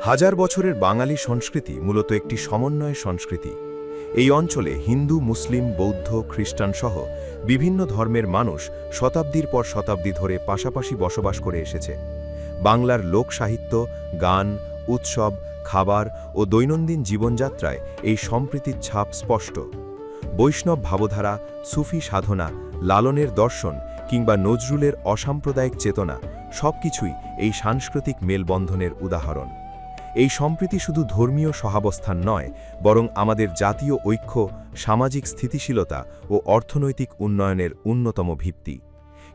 হাজার বছরের বাঙালি সংস্কৃতি মূলত একটি সমন্বয় সংস্কৃতি। এই অঞ্চলে হিন্দু, মুসলিম, বৌদ্ধ, খ্রিস্টান সহ বিভিন্ন ধর্মের মানুষ শতাব্দীর পর শতাব্দী ধরে পাশাপাশি বসবাস করে এসেছে। বাংলার লোক সাহিত্য, গান, উৎসব, খাবার ও দৈনন্দিন জীবনযাত্রায় এই সম্প্রীতির ছাপ স্পষ্ট। বৈষ্ণব ভাবধারা, সুফি সাধনা, লালনের দর্শন কিংবা নজরুলের অসাম্প্রদায়িক চেতনা সবকিছুই এই সাংস্কৃতিক মেলবন্ধনের উদাহরণ। এই সম্প্রীতি শুধু ধর্মীয় সহাবস্থান নয়, বরং আমাদের জাতীয় ঐক্য, সামাজিক স্থিতিশীলতা ও অর্থনৈতিক উন্নয়নের অন্যতম ভিত্তি।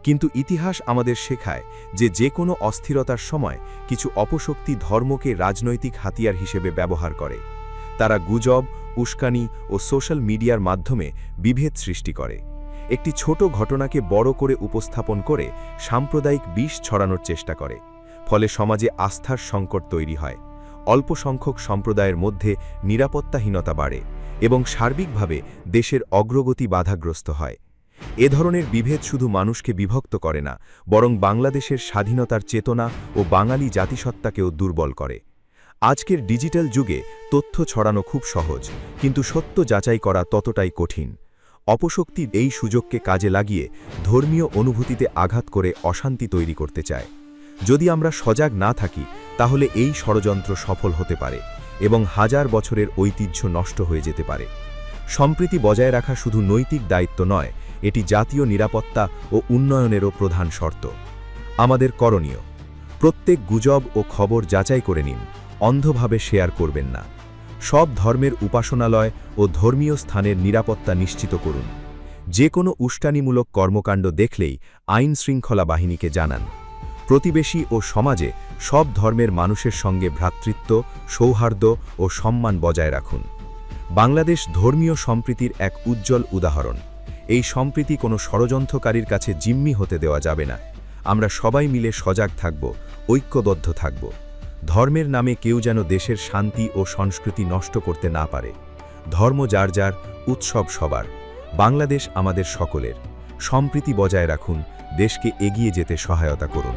কিন্তু ইতিহাস আমাদের শেখায় যে কোনো অস্থিরতার সময় কিছু অপশক্তি ধর্মকে রাজনৈতিক হাতিয়ার হিসেবে ব্যবহার করে। তারা গুজব, উস্কানি ও সোশ্যাল মিডিয়ার মাধ্যমে বিভেদ সৃষ্টি করে। একটি ছোট ঘটনাকে বড় করে উপস্থাপন করে সাম্প্রদায়িক বিষ ছড়ানোর চেষ্টা করে। ফলে সমাজে আস্থার সংকট তৈরি হয়, অল্প সংখ্যক সম্প্রদায়ের মধ্যে নিরাপত্তাহীনতা বাড়ে এবং সার্বিকভাবে দেশের অগ্রগতি বাধাগ্রস্ত হয়। এ ধরনের বিভেদ শুধু মানুষকে বিভক্ত করে না, বরং বাংলাদেশের স্বাধীনতার চেতনা ও বাঙালি জাতিসত্তাকেও দুর্বল করে। আজকের ডিজিটাল যুগে তথ্য ছড়ানো খুব সহজ, কিন্তু সত্য যাচাই করা ততটাই কঠিন। অপশক্তি এই সুযোগকে কাজে লাগিয়ে ধর্মীয় অনুভূতিতে আঘাত করে অশান্তি তৈরি করতে চায়। যদি আমরা সজাগ না থাকি, তাহলে এই ষড়যন্ত্র সফল হতে পারে এবং হাজার বছরের ঐতিহ্য নষ্ট হয়ে যেতে পারে। সম্প্রীতি বজায় রাখা শুধু নৈতিক দায়িত্ব নয়, এটি জাতীয় নিরাপত্তা ও উন্নয়নেরও প্রধান শর্ত। আমাদের করণীয়: প্রত্যেক গুজব ও খবর যাচাই করে নিন, অন্ধভাবে শেয়ার করবেন না। সব ধর্মের উপাসনালয় ও ধর্মীয় স্থানের নিরাপত্তা নিশ্চিত করুন। যে কোনো উস্কানিমূলক কর্মকাণ্ড দেখলেই আইন শৃঙ্খলা বাহিনীকে জানান। প্রতিবেশী ও সমাজে সব ধর্মের মানুষের সঙ্গে ভ্রাতৃত্ব, সৌহার্দ্য ও সম্মান বজায় রাখুন। বাংলাদেশ ধর্মীয় সম্প্রীতির এক উজ্জ্বল উদাহরণ। এই সম্প্রীতি কোনো ষড়যন্ত্রকারীর কাছে জিম্মি হতে দেওয়া যাবে না। আমরা সবাই মিলে সজাগ থাকব, ঐক্যবদ্ধ থাকব। ধর্মের নামে কেউ যেন দেশের শান্তি ও সংস্কৃতি নষ্ট করতে না পারে। ধর্ম যার যার, উৎসব সবার। বাংলাদেশ আমাদের সকলের। সম্প্রীতি বজায় রাখুন, দেশকে এগিয়ে যেতে সহায়তা করুন।